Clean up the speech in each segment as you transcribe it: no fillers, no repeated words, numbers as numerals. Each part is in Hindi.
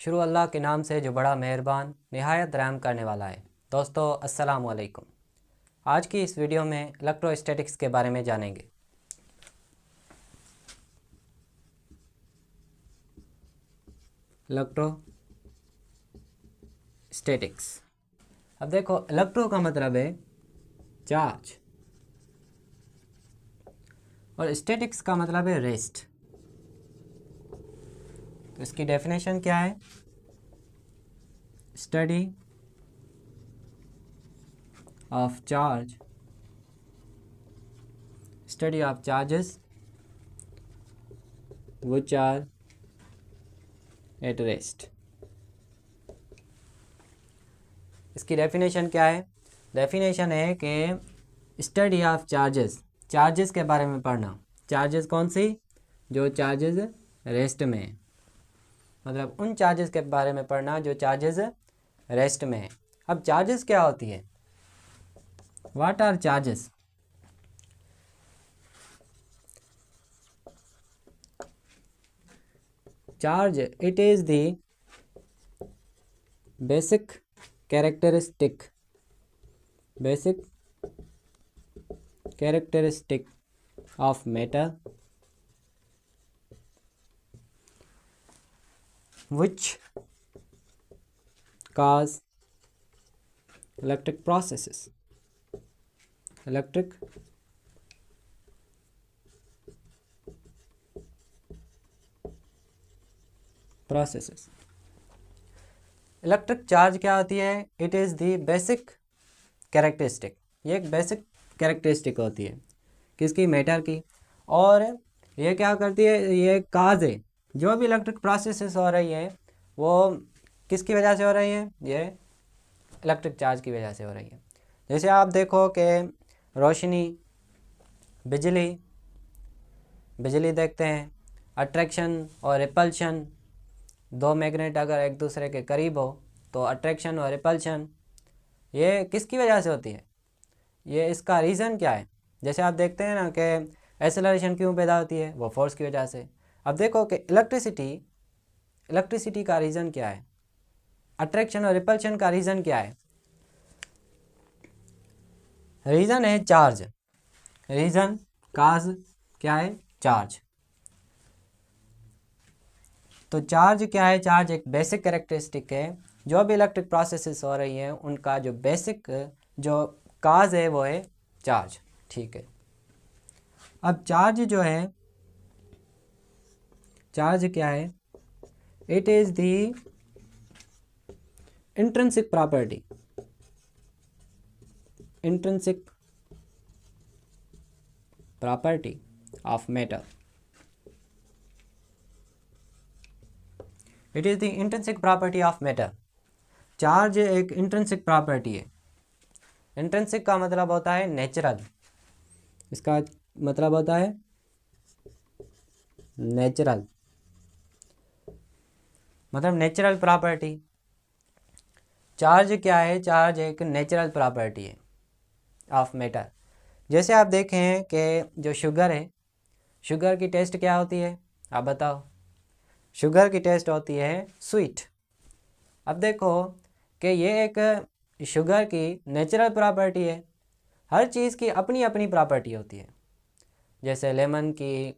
शुरू अल्लाह के नाम से जो बड़ा मेहरबान निहायत रहम करने वाला है। दोस्तों अस्सलाम वालेकुम। आज की इस वीडियो में इलेक्ट्रोस्टैटिक्स के बारे में जानेंगे। इलेक्ट्रोस्टैटिक्स, अब देखो, इलेक्ट्रो का मतलब है चार्ज और स्टैटिक्स का मतलब है रेस्ट। तो इसकी डेफिनेशन क्या है? Study of charge, study of charges which are at rest। इसकी डेफिनेशन क्या है? डेफिनेशन है कि स्टडी ऑफ चार्जेस, चार्जेस के बारे में पढ़ना। चार्जेस कौन सी? जो चार्जेस रेस्ट में है, मतलब उन चार्जेस के बारे में पढ़ना जो चार्जेस रेस्ट में है। अब चार्जेस क्या होती है? What are charges? Charge, it is the basic characteristic of matter which cause electric processes। Electric charge क्या होती है? It is the basic characteristic. ये एक बेसिक कैरेक्टरिस्टिक होती है किसकी? मैटर की। और ये क्या करती है? ये काज है। जो भी इलेक्ट्रिक प्रोसेसेस हो रही है वो किसकी वजह से हो रही है? ये इलेक्ट्रिक चार्ज की वजह से हो रही है। जैसे आप देखो कि रोशनी, बिजली देखते हैं, अट्रैक्शन और रिपल्शन। दो मैग्नेट अगर एक दूसरे के करीब हो तो अट्रैक्शन और रिपल्शन ये किसकी वजह से होती है? ये इसका रीज़न क्या है? जैसे आप देखते हैं ना कि एक्सेलरेशन क्यों पैदा होती है? वो फोर्स की वजह से। अब देखो कि इलेक्ट्रिसिटी का रीज़न क्या है? अट्रैक्शन और रिपल्शन का रीज़न क्या है? रीज़न है चार्ज। रीज़न, काज क्या है? चार्ज। तो चार्ज क्या है? चार्ज एक बेसिक कैरेक्टरिस्टिक है। जो भी इलेक्ट्रिक प्रोसेसेस हो रही हैं उनका जो बेसिक जो काज है वो है चार्ज। ठीक है। अब चार्ज जो है, चार्ज क्या है? It is the intrinsic property of matter. It is the intrinsic property of matter. Charge एक इंट्रिंसिक प्रॉपर्टी है। इंट्रिंसिक का मतलब होता है नेचुरल। इसका मतलब होता है नेचुरल, मतलब नेचुरल प्रॉपर्टी। चार्ज क्या है? चार्ज एक नेचुरल प्रॉपर्टी है ऑफ मैटर। जैसे आप देखें कि जो शुगर है, शुगर की टेस्ट क्या होती है? आप बताओ। शुगर की टेस्ट होती है स्वीट। अब देखो कि ये एक शुगर की नेचुरल प्रॉपर्टी है। हर चीज़ की अपनी अपनी प्रॉपर्टी होती है। जैसे लेमन की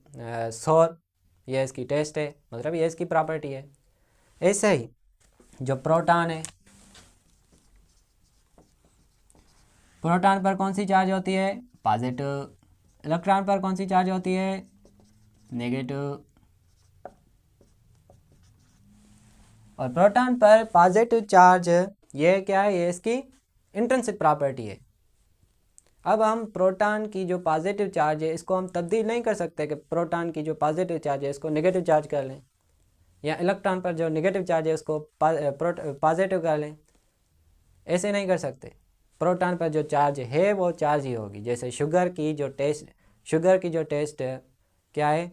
सोर, ये इसकी टेस्ट है, मतलब ये इसकी प्रॉपर्टी है। ऐसे ही जो प्रोटॉन है, प्रोटॉन पर कौन सी चार्ज होती है? पॉजिटिव। इलेक्ट्रॉन पर कौन सी चार्ज होती है? नेगेटिव। और प्रोटॉन पर पॉजिटिव चार्ज, ये क्या है? ये इसकी इंट्रिंसिक प्रॉपर्टी है। अब हम प्रोटॉन की जो पॉजिटिव चार्ज है इसको हम तब्दील नहीं कर सकते कि प्रोटॉन की जो पॉजिटिव चार्ज है इसको नेगेटिव चार्ज कर लें, या इलेक्ट्रॉन पर जो नेगेटिव चार्ज है उसको पॉजिटिव कर लें। ऐसे नहीं कर सकते। प्रोटॉन पर जो चार्ज है वो चार्ज ही होगी। जैसे शुगर की जो टेस्ट क्या है?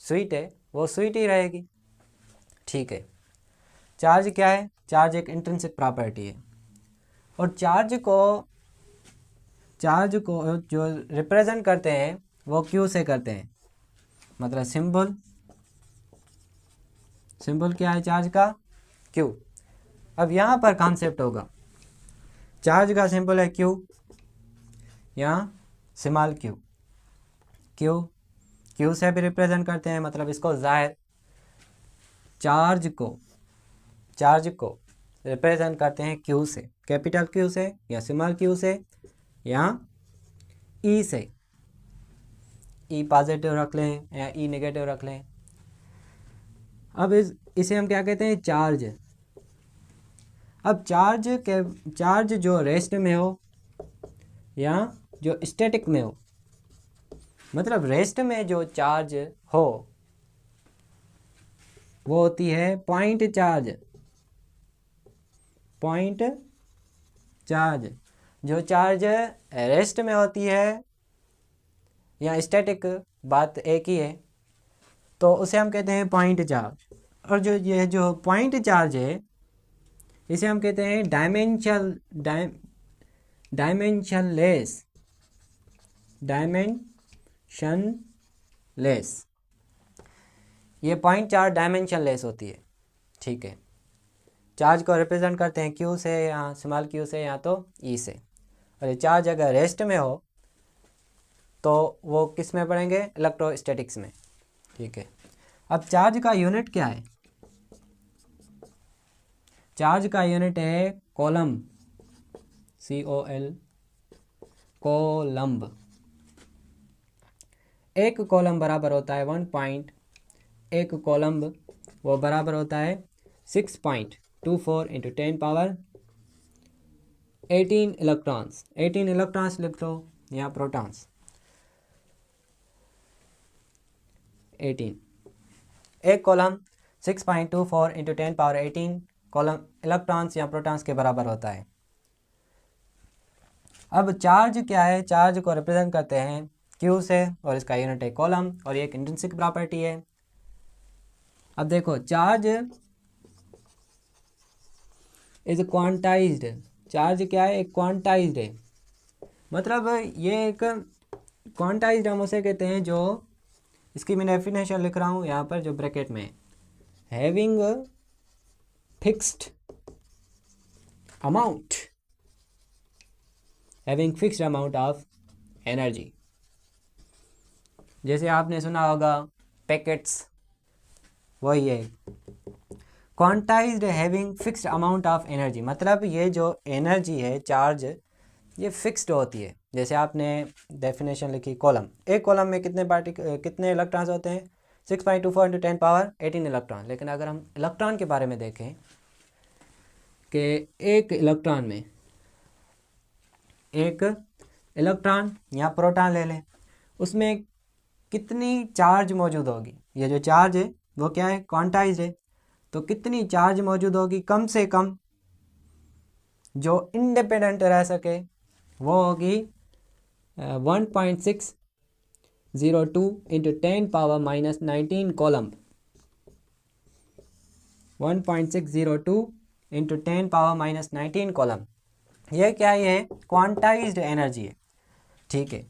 स्वीट है, वो स्वीट ही रहेगी। ठीक है। चार्ज क्या है? चार्ज एक इंट्रिंसिक प्रॉपर्टी है। और चार्ज को जो रिप्रेजेंट करते हैं वो क्यू से करते हैं, मतलब सिंबल क्या है चार्ज का? Q। अब यहाँ पर कॉन्सेप्ट होगा, चार्ज का सिंबल है Q, यहाँ स्मॉल q, Q से भी रिप्रेजेंट करते हैं, मतलब इसको जाहिर चार्ज को रिप्रेजेंट करते हैं Q से, कैपिटल Q से या स्मॉल q से या E से। E पॉजिटिव रख लें या E नेगेटिव रख लें। अब इसे हम क्या कहते हैं, चार्ज। अब चार्ज जो रेस्ट में हो या जो स्टैटिक में हो, मतलब रेस्ट में जो चार्ज हो वो होती है पॉइंट चार्ज। जो चार्ज रेस्ट में होती है या स्टैटिक, बात एक ही है, तो उसे हम कहते हैं पॉइंट चार्ज। और ये जो पॉइंट चार्ज है इसे हम कहते हैं डायमेंशनलेस। ये पॉइंट चार्ज डायमेंशनलेस होती है, ठीक है। चार्ज को रिप्रेजेंट करते हैं Q से या स्मॉल q से या तो E से। और ये चार्ज अगर रेस्ट में हो तो वो किस में पढ़ेंगे, इलेक्ट्रोस्टैटिक्स में, ठीक है। अब चार्ज का यूनिट क्या है, चार्ज का यूनिट है कॉलम, COL, कोलम्ब। एक कॉलम बराबर होता है 1 कॉलम्ब वो बराबर होता है 6.24 × 10 पावर 18 इलेक्ट्रॉन्स। 18 इलेक्ट्रॉन्स लिख लो या प्रोटॉन्स। 18 एक कॉलम 6.24 × 10 पावर 18 कॉलम इलेक्ट्रॉन्स या प्रोटॉन्स के बराबर होता है। अब चार्ज क्या है, चार्ज को रिप्रेजेंट करते हैं Q से और इसका यूनिट है कॉलम और ये एक इंट्रिंसिक प्रॉपर्टी है। अब देखो, चार्ज इज क्वांटाइज्ड। चार्ज क्या है, एक क्वांटाइज्ड है, मतलब ये एक क्वांटाइज्ड हम उसे कहते हैं जो, इसकी मैं डेफिनेशन लिख रहा हूँ यहाँ पर जो ब्रैकेट में, having fixed amount of energy. जैसे आपने सुना होगा पैकेट्स, वही है quantized having fixed amount of energy, मतलब ये जो एनर्जी है चार्ज ये फिक्स्ड होती है। जैसे आपने डेफिनेशन लिखी कॉलम, एक कॉलम में कितने इलेक्ट्रॉन्स होते हैं, 6.24 × 10 पावर 18 इलेक्ट्रॉन। लेकिन अगर हम इलेक्ट्रॉन के बारे में देखें कि एक इलेक्ट्रॉन या प्रोटॉन ले लें, उसमें कितनी चार्ज मौजूद होगी, ये जो चार्ज है वो क्या है, क्वांटाइज्ड है, तो कितनी चार्ज मौजूद होगी, कम से कम जो इंडिपेंडेंट रह सके वो होगी 1.602 × 10 पावर -19 कॉलम। 1.602 × 10 power -19 column. ये क्या है, क्वांटाइज्ड एनर्जी है, ठीक है।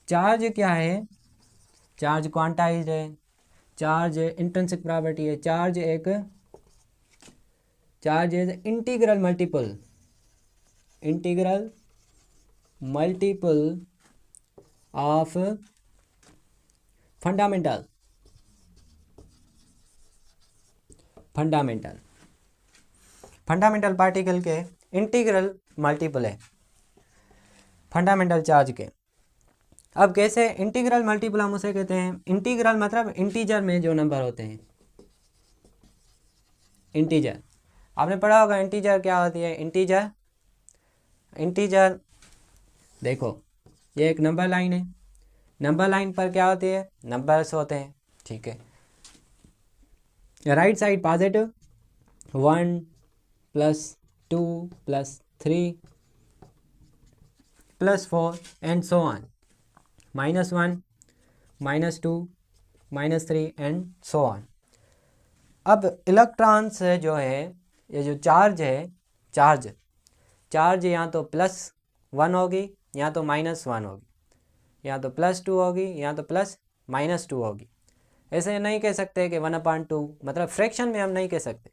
चार्ज क्या है, चार्ज क्वांटाइज्ड है, चार्ज इंट्रिंसिक प्रॉपर्टी है, charge is integral multiple of fundamental particle के इंटीग्रल मल्टीपल है फंडामेंटल चार्ज के। अब कैसे इंटीग्रल मल्टीपल हम उसे कहते हैं, इंटीग्रल मतलब इंटीजर में जो नंबर होते हैं, इंटीजर आपने पढ़ा होगा। इंटीजर क्या होती है, इंटीजर देखो ये एक नंबर लाइन है, नंबर लाइन पर क्या होती है, नंबर्स होते हैं, ठीक है। Right side positive 1 + 2 + 3 + 4 and so on, -1 -2 -3 and so on. अब इलेक्ट्रॉन्स जो है, ये जो चार्ज है, चार्ज या तो +1 होगी या तो -1 होगी, या तो +2 होगी या तो +-2 होगी। ऐसे नहीं कह सकते कि 1/2, मतलब फ्रैक्शन में हम नहीं कह सकते।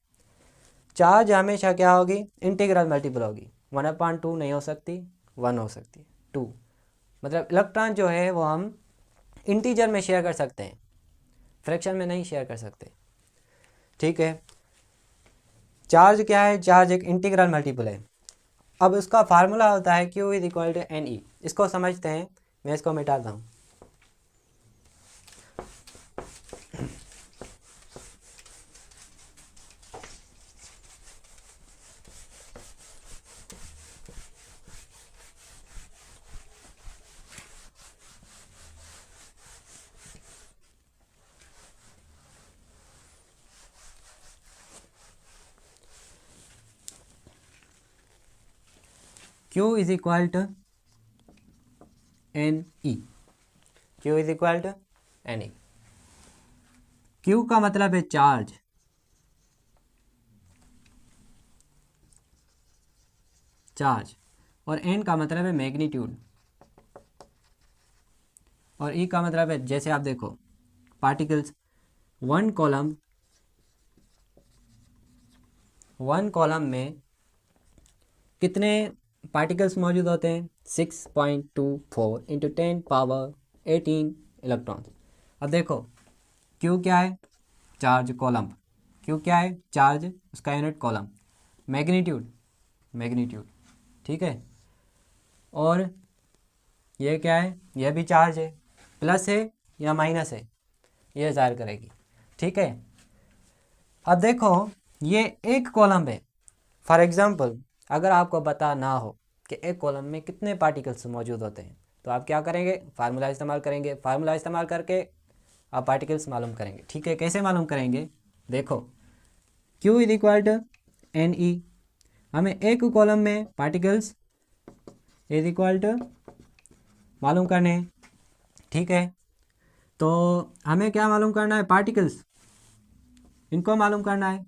चार्ज हमेशा क्या होगी, इंटीग्रल मल्टीपल होगी, 1/2 नहीं हो सकती, 1 हो सकती है, 2। मतलब इलेक्ट्रॉन जो है वो हम इंटीजर में शेयर कर सकते हैं, फ्रैक्शन में नहीं शेयर कर सकते। ठीक है, चार्ज क्या है, चार्ज एक इंटीग्रल मल्टीपल है। अब उसका फार्मूला होता है Q is equal to n e. इसको समझते हैं, मैं इसको मिटाता हूँ। Q is equal to n e. Q is equal to n e. Q का मतलब है चार्ज, चार्ज, और N का मतलब है मैग्नीट्यूड, और E का मतलब है, जैसे आप देखो पार्टिकल्स, वन कॉलम में कितने पार्टिकल्स मौजूद होते हैं, 6.24 इंटू 10⁻18 इलेक्ट्रॉन। अब देखो Q क्या है, चार्ज कॉलम, Q क्या है, चार्ज, उसका यूनिट कॉलम, मैग्नीट्यूड, ठीक है। और ये क्या है, यह भी चार्ज है, प्लस है या माइनस है, ये ज़ाहिर करेगी। ठीक है, अब देखो ये एक कॉलम है। फॉर एग्जांपल अगर आपको पता ना हो कि एक कॉलम में कितने पार्टिकल्स मौजूद होते हैं, तो आप क्या करेंगे, फार्मूला इस्तेमाल करेंगे। फार्मूला इस्तेमाल करके आप पार्टिकल्स मालूम करेंगे। ठीक है, कैसे मालूम करेंगे, देखो Q is equal to n e. हमें एक कॉलम में पार्टिकल्स इज इक्वल टू मालूम करने हैं। ठीक है, तो हमें क्या मालूम करना है, पार्टिकल्स, इनको मालूम करना है।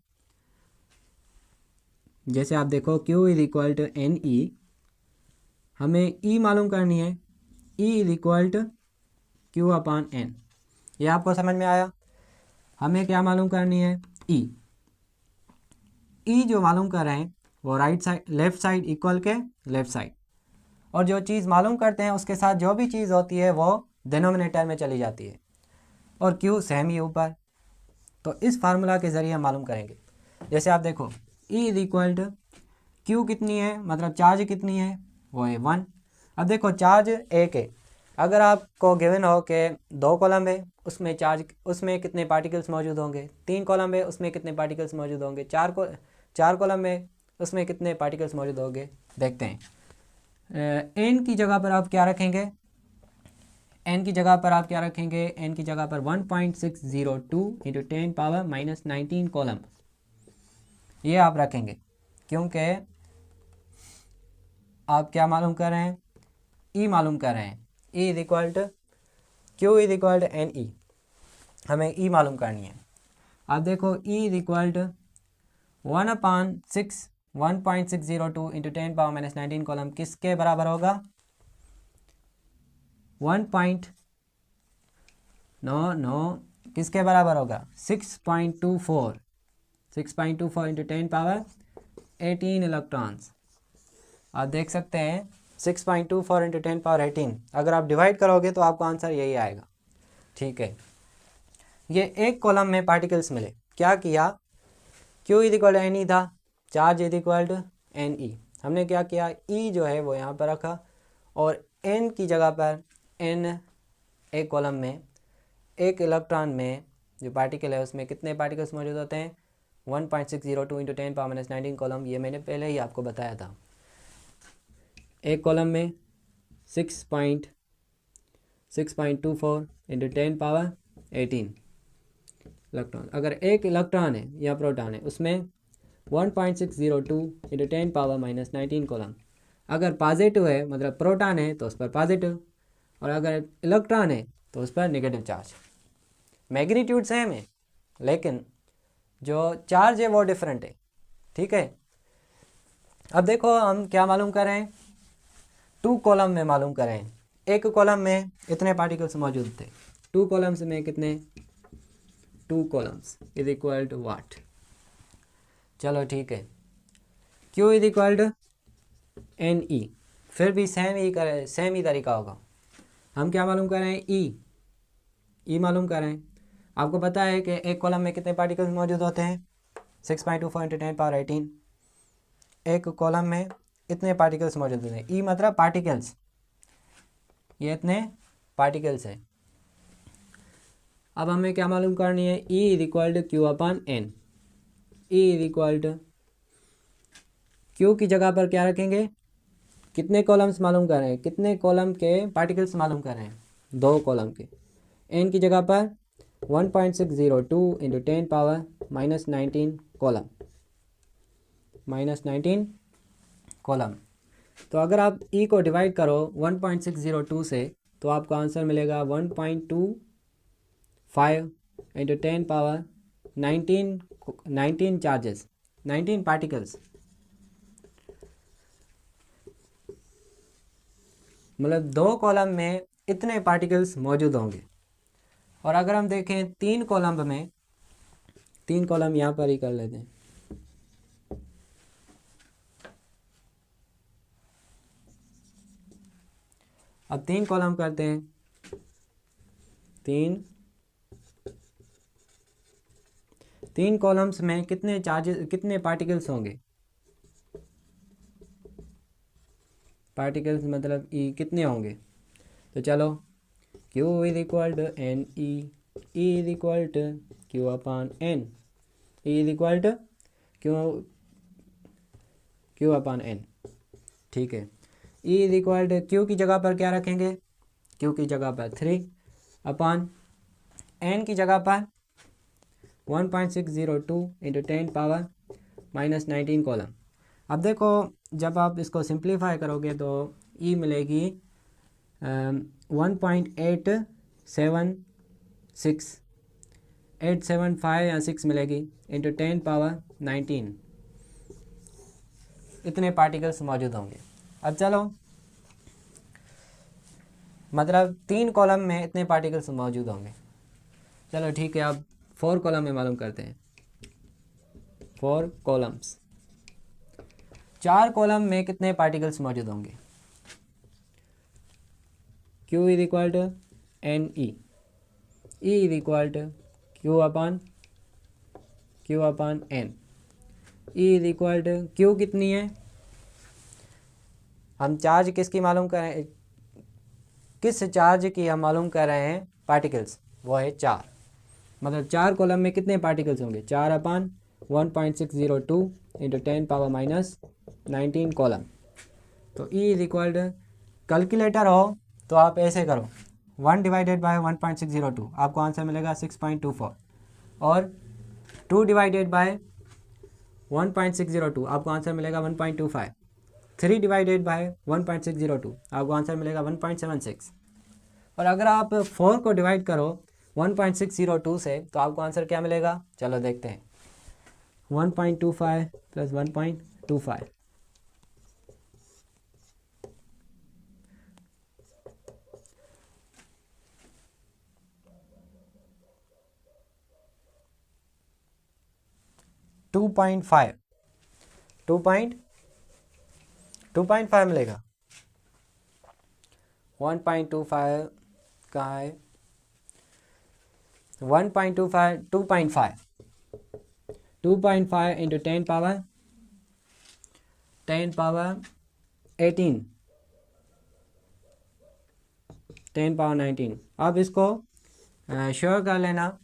जैसे आप देखो Q is equal to n e, हमें E मालूम करनी है, E is equal to Q/N। ये आपको समझ में आया। हमें क्या मालूम करनी है, E। E जो मालूम कर रहे हैं वो right side, left side equal के लेफ्ट साइड, और जो चीज़ मालूम करते हैं उसके साथ जो भी चीज़ होती है वो डिनोमिनेटर में चली जाती है, और Q सेम ही ऊपर। तो इस फार्मूला के ज़रिए हम मालूम करेंगे। जैसे आप देखो E is equal to Q कितनी है, मतलब चार्ज कितनी है, वो है 1। अब देखो चार्ज एक है, अगर आपको गिवन हो कि 2 कॉलम है, उसमें चार्ज, उसमें कितने पार्टिकल्स मौजूद होंगे, 3 कॉलम है, उसमें कितने पार्टिकल्स मौजूद होंगे, 4 कॉलम है, उसमें कितने पार्टिकल्स मौजूद होंगे, देखते हैं। एन की जगह पर आप क्या रखेंगे, एन की जगह पर आप क्या रखेंगे, एन की जगह पर 1.602 इंटू 10⁻−19 कॉलम, ये आप रखेंगे, क्योंकि आप क्या मालूम कर रहे हैं, ई मालूम कर रहे हैं। E is equal to Q is equal to n e, हमें ई मालूम करनी है। आप देखो e is equal to 1/6 into 10⁻−19 coulomb किसके बराबर होगा, 1.99 किसके बराबर होगा, 6.24 इंटू 10⁻18 इलेक्ट्रॉन्स। आप देख सकते हैं 6.24 इंटू 10⁻18, अगर आप डिवाइड करोगे तो आपको आंसर यही आएगा। ठीक है, ये एक कॉलम में पार्टिकल्स मिले, क्या किया, Q is equal to n e था, charge is equal to n e, हमने क्या किया, E जो है वो यहाँ पर रखा, और N की जगह पर N, एक कॉलम में एक इलेक्ट्रॉन में जो पार्टिकल है उसमें कितने पार्टिकल्स मौजूद होते हैं, 1.602 इंटू 10⁻19 कॉलम, ये मैंने पहले ही आपको बताया था। एक कॉलम में 6.24 इंटू 10⁻18 इलेक्ट्रॉन। अगर एक इलेक्ट्रॉन है या प्रोटॉन है उसमें 1.602 इंटू 10⁻−19 कॉलम। अगर पॉजिटिव है मतलब प्रोटॉन है तो उस पर पॉजिटिव, और अगर इलेक्ट्रॉन है तो उस पर नेगेटिव चार्ज। मैग्नीट्यूड सेम है लेकिन जो चार्ज है वो डिफरेंट है। ठीक है, अब देखो हम क्या मालूम कर रहे हैं, 2 कॉलम में मालूम कर रहे हैं। एक कॉलम में इतने पार्टिकल्स मौजूद थे, 2 कॉलम्स में कितने, 2 coulombs is equal to what, चलो ठीक है, Q is equal to n e, फिर भी सेम ही तरीका होगा। हम क्या मालूम कर रहे हैं, ई मालूम कर रहे हैं। आपको पता है कि एक कॉलम में कितने पार्टिकल्स मौजूद होते हैं, 6.24 × 10⁻18। एक कॉलम में इतने पार्टिकल्स मौजूद होते हैं। ई मतलब पार्टिकल्स, ये इतने पार्टिकल्स है। अब हमें क्या मालूम करनी है, e is equal to q upon n. E is equal to q की जगह पर क्या रखेंगे, कितने कॉलम्स मालूम कर रहे हैं, कितने कॉलम के पार्टिकल्स मालूम कर रहे हैं, 2 कॉलम के। एन की जगह पर 1.602 × 10⁻−19 कॉलम, -19 कॉलम। तो अगर आप ई को डिवाइड करो 1.602 से तो आपको आंसर मिलेगा 1.25 × 10⁻19 चार्जेस, 19 पार्टिकल्स। मतलब 2 कॉलम में इतने पार्टिकल्स मौजूद होंगे। और अगर हम देखें 3 कॉलम में, 3 कॉलम यहाँ पर ही कर लेते हैं। अब 3 कॉलम करते हैं, 3 कॉलम्स में कितने चार्जेस, कितने पार्टिकल्स होंगे, पार्टिकल्स मतलब ई कितने होंगे। तो चलो, Q is equal to n e, is equal to q upon n, e is equal to q upon n. ठीक है, e is equal to q की जगह पर क्या रखेंगे, क्यू की जगह पर 3 अपॉन एन की जगह पर 1.602 × 10⁻−19 कॉलम। अब देखो, जब आप इसको सिंप्लीफाई करोगे तो ई मिलेगी 1.875 या 6 मिलेगी × 10⁻19, इतने पार्टिकल्स मौजूद होंगे। अब चलो, मतलब 3 कॉलम में इतने पार्टिकल्स मौजूद होंगे। चलो ठीक है, अब 4 कॉलम में मालूम करते हैं। 4 कॉलम्स, 4 कॉलम में कितने पार्टिकल्स मौजूद होंगे। Q is equal to n e, is equal to q upon n. E is equal to q कितनी है, हम चार्ज किसकी मालूम कर रहे हैं, किस चार्ज की हम मालूम कर रहे हैं पार्टिकल्स, वो है 4। मतलब 4 कॉलम में कितने पार्टिकल्स होंगे, 4 अपॉन 1.602 × 10⁻−19 कॉलम। तो e is equal to, calculator हो तो आप ऐसे करो, 1 डिवाइडेड बाय 1.602 आपको आंसर मिलेगा 6.24, और 2 डिवाइडेड बाय 1.602 आपको आंसर मिलेगा 1.25, 3 डिवाइडेड बाय 1.602 आपको आंसर मिलेगा 1.76। और अगर आप 4 को डिवाइड करो 1.602 से तो आपको आंसर क्या मिलेगा, चलो देखते हैं। 1.25 + 1.25, 2.5 2.5 मिलेगा। 1.25 कहाँ है, 1.25 2.5 × 10⁻18 अब इसको श्योर कर लेना,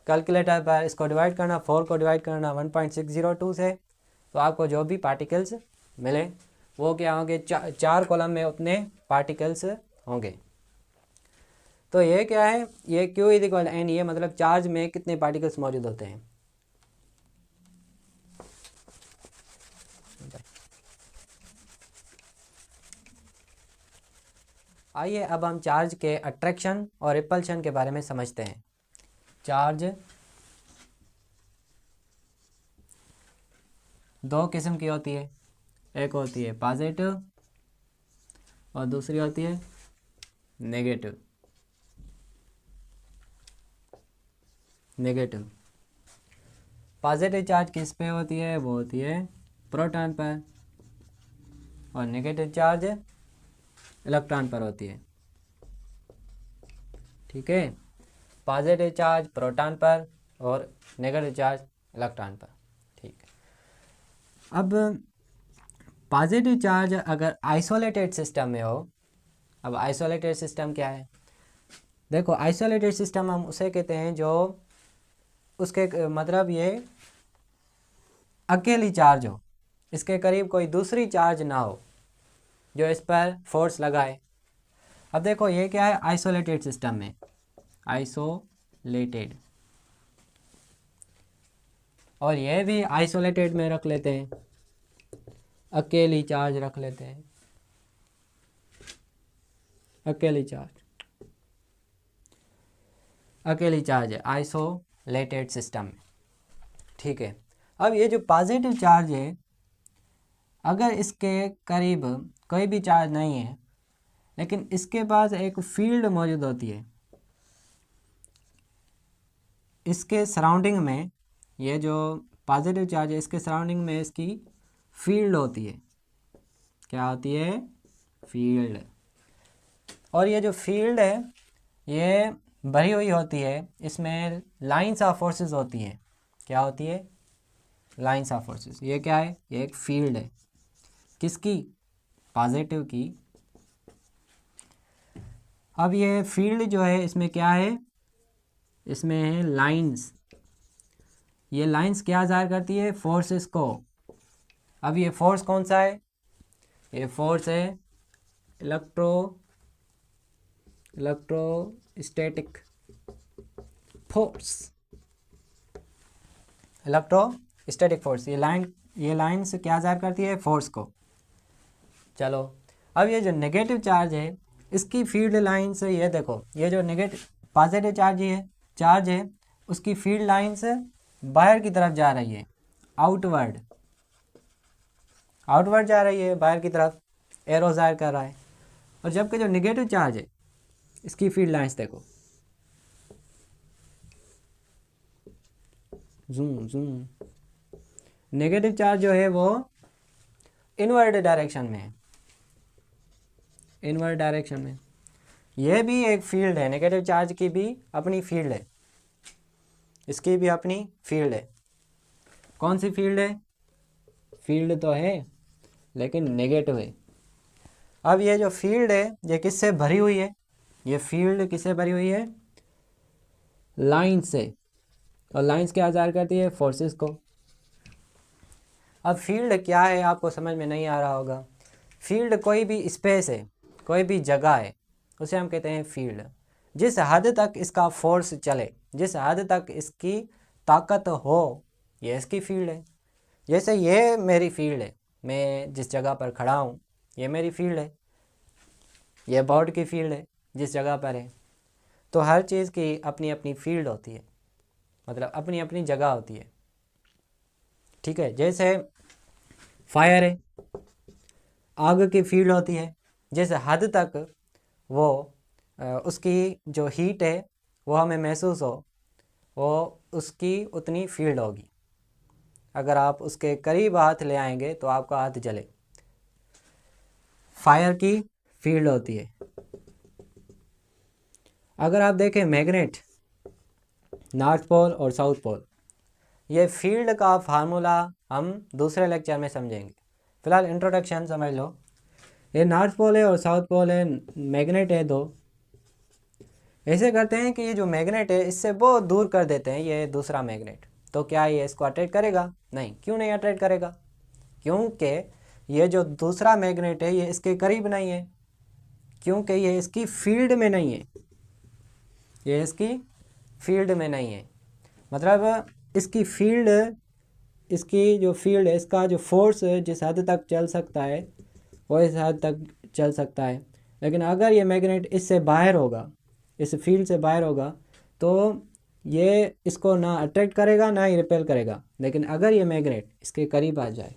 कैलकुलेटर पर इसको डिवाइड करना, 4 को डिवाइड करना 1.602 से, तो आपको जो भी पार्टिकल्स मिले वो क्या होंगे, 4 कॉलम में उतने पार्टिकल्स होंगे। तो ये क्या है, ये Q इज इक्वल एन, ये मतलब चार्ज में कितने पार्टिकल्स मौजूद होते हैं। आइए अब हम चार्ज के अट्रैक्शन और रिपल्शन के बारे में समझते हैं। चार्ज 2 किस्म की होती है, एक होती है पॉजिटिव और दूसरी होती है नेगेटिव। पॉजिटिव चार्ज किस पे होती है, वो होती है प्रोटॉन पर, और नेगेटिव चार्ज इलेक्ट्रॉन पर होती है। ठीक है, पॉजिटिव चार्ज प्रोटॉन पर और नेगेटिव चार्ज इलेक्ट्रॉन पर। ठीक है, अब पॉजिटिव चार्ज अगर आइसोलेटेड सिस्टम में हो, अब आइसोलेटेड सिस्टम क्या है, देखो आइसोलेटेड सिस्टम हम उसे कहते हैं जो उसके मतलब ये अकेली चार्ज हो, इसके करीब कोई दूसरी चार्ज ना हो जो इस पर फोर्स लगाए। अब देखो ये क्या है, आइसोलेटेड सिस्टम में, आइसोलेटेड, और ये भी आइसोलेटेड में रख लेते हैं, अकेली चार्ज रख लेते हैं, अकेली चार्ज है आइसोलेटेड सिस्टम में। ठीक है, अब ये जो पॉजिटिव चार्ज है, अगर इसके करीब कोई भी चार्ज नहीं है लेकिन इसके पास एक फील्ड मौजूद होती है, इसके सराउंडिंग में, ये जो पॉजिटिव चार्ज है इसके सराउंडिंग में इसकी फील्ड होती है, क्या होती है, फील्ड। और ये जो फील्ड है ये भरी हुई होती है, इसमें लाइंस ऑफ फोर्सेस होती हैं, क्या होती है, लाइंस ऑफ फोर्सेस। ये क्या है, ये एक फील्ड है, किसकी, पॉजिटिव की। अब ये फील्ड जो है इसमें क्या है, इसमें है लाइंस, ये लाइंस क्या ज़ाहिर करती है, फोर्सेस को। अब ये फोर्स कौन सा है, ये फोर्स है इलेक्ट्रोस्टैटिक फोर्स, इलेक्ट्रोस्टैटिक फोर्स। ये लाइंस क्या ज़ाहिर करती है, फोर्स को। चलो, अब ये जो नेगेटिव चार्ज है इसकी फील्ड लाइंस, ये देखो, ये जो नेगेटिव पॉजिटिव चार्ज है उसकी फील्ड लाइंस बाहर की तरफ जा रही है, आउटवर्ड जा रही है, बाहर की तरफ एरो ज़ाहिर कर रहा है। और जबकि जो नेगेटिव चार्ज है इसकी फील्ड लाइंस देखो, जूम, नेगेटिव चार्ज जो है वो इनवर्ड डायरेक्शन में है, इनवर्ड डायरेक्शन में। यह भी एक फील्ड है, नेगेटिव चार्ज की भी अपनी फील्ड है, इसकी भी अपनी फील्ड है। कौन सी फील्ड है, फील्ड तो है लेकिन नेगेटिव है। अब ये जो फील्ड है ये किससे भरी हुई है, ये फील्ड किससे भरी हुई है, लाइन से, और लाइंस क्या ज़ाहिर करती है, फोर्सेस को। अब फील्ड क्या है आपको समझ में नहीं आ रहा होगा, फील्ड कोई भी स्पेस है, कोई भी जगह है, उसे हम कहते हैं फील्ड। जिस हद तक इसका फोर्स चले, जिस हद तक इसकी ताकत हो, ये इसकी फील्ड है। जैसे ये मेरी फील्ड है, मैं जिस जगह पर खड़ा हूँ ये मेरी फील्ड है, ये बोर्ड की फील्ड है जिस जगह पर है। तो हर चीज़ की अपनी अपनी फील्ड होती है, मतलब अपनी अपनी जगह होती है। ठीक है, जैसे फायर है, आग की फील्ड होती है, जिस हद तक वो उसकी जो हीट है वो हमें महसूस हो, वो उसकी उतनी फील्ड होगी। अगर आप उसके करीब हाथ ले आएंगे तो आपका हाथ जले, फायर की फील्ड होती है। अगर आप देखें मैग्नेट, नॉर्थ पोल और साउथ पोल, ये फील्ड का फार्मूला हम दूसरे लेक्चर में समझेंगे, फिलहाल इंट्रोडक्शन समझ लो। ये नॉर्थ पोल है और साउथ पोल है, मैग्नेट है दो। ऐसे करते हैं कि ये जो मैग्नेट है इससे बहुत दूर कर देते हैं ये दूसरा मैग्नेट, तो क्या ये इसको अट्रैक्ट करेगा, नहीं। क्यों नहीं अट्रैक्ट करेगा, क्योंकि ये जो दूसरा मैग्नेट है ये इसके करीब नहीं है, क्योंकि ये इसकी फील्ड में नहीं है, ये इसकी फील्ड में नहीं है। मतलब इसकी फील्ड, इसकी जो फील्ड है, इसका जो फोर्स जिस हद तक चल सकता है वो इस हद तक चल सकता है। लेकिन अगर ये मैग्नेट इससे बाहर होगा, इस फील्ड से बाहर होगा, तो ये इसको ना अट्रैक्ट करेगा ना ही रिपेल करेगा। लेकिन अगर ये मैग्नेट इसके करीब आ जाए,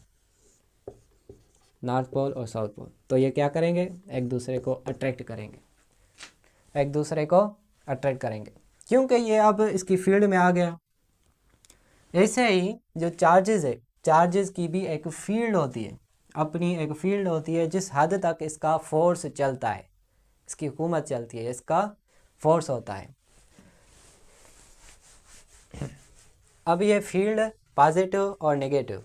नॉर्थ पोल और साउथ पोल, तो ये क्या करेंगे, एक दूसरे को अट्रैक्ट करेंगे, एक दूसरे को अट्रैक्ट करेंगे, क्योंकि ये अब इसकी फील्ड में आ गया। ऐसे ही जो चार्जेस है, चार्जेस की भी एक फील्ड होती है, अपनी एक फील्ड होती है जिस हद तक इसका फोर्स चलता है, इसकी हुकूमत चलती है, इसका फोर्स होता है। अब ये फील्ड पॉजिटिव और नेगेटिव,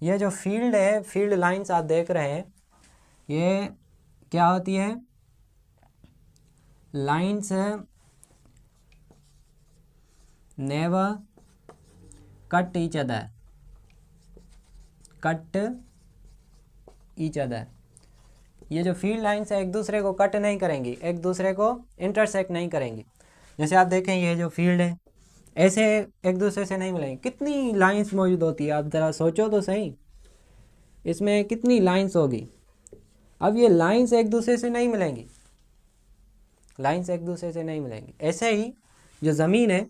ये जो फील्ड है, फील्ड लाइंस आप देख रहे हैं, ये क्या होती है, lines never cut each other, cut each other. ये जो फील्ड लाइंस है एक दूसरे को कट नहीं करेंगी, एक दूसरे को इंटरसेक्ट नहीं करेंगी। जैसे आप देखें ये जो फील्ड है ऐसे एक दूसरे से नहीं मिलेंगे। कितनी लाइंस मौजूद होती है, आप ज़रा सोचो तो सही, इसमें कितनी लाइंस होगी। अब ये लाइंस एक दूसरे से नहीं मिलेंगी, लाइंस एक दूसरे से नहीं मिलेंगी। ऐसे ही जो ज़मीन है,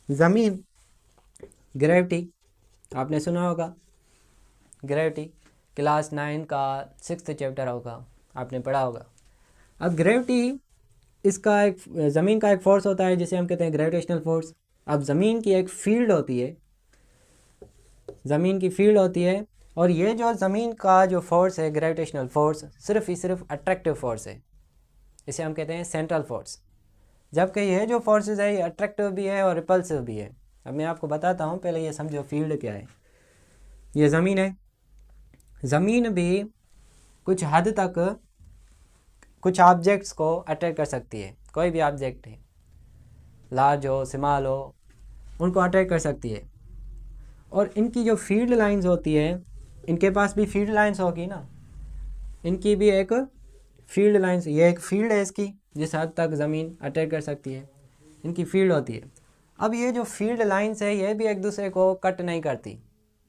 ज़मीन, ग्रेविटी आपने सुना होगा, ग्रेविटी क्लास 9 का 6th चैप्टर होगा, आपने पढ़ा होगा। अब ग्रेविटी, इसका एक ज़मीन का एक फोर्स होता है जिसे हम कहते हैं ग्रेविटेशनल फोर्स। अब ज़मीन की एक फील्ड होती है, ज़मीन की फील्ड होती है, और ये जो ज़मीन का जो फोर्स है ग्रेविटेशनल फोर्स, सिर्फ ही सिर्फ अट्रैक्टिव फोर्स है, इसे हम कहते हैं सेंट्रल फोर्स। जबकि ये जो फोर्सेस है ये अट्रैक्टिव भी है और रिपल्सिव भी है। अब मैं आपको बताता हूँ, पहले ये समझो फील्ड क्या है। ये ज़मीन है, ज़मीन भी कुछ हद तक कुछ ऑब्जेक्ट्स को अट्रैक्ट कर सकती है, कोई भी ऑब्जेक्ट है, लार्ज हो स्मॉल हो, उनको अट्रैक्ट कर सकती है। और इनकी जो फील्ड लाइंस होती है, इनके पास भी फील्ड लाइंस होगी ना, इनकी भी एक फील्ड लाइंस, ये एक फील्ड है इसकी जिस हद तक ज़मीन अट्रैक्ट कर सकती है, इनकी फील्ड होती है। अब ये जो फील्ड लाइंस है ये भी एक दूसरे को कट नहीं करती,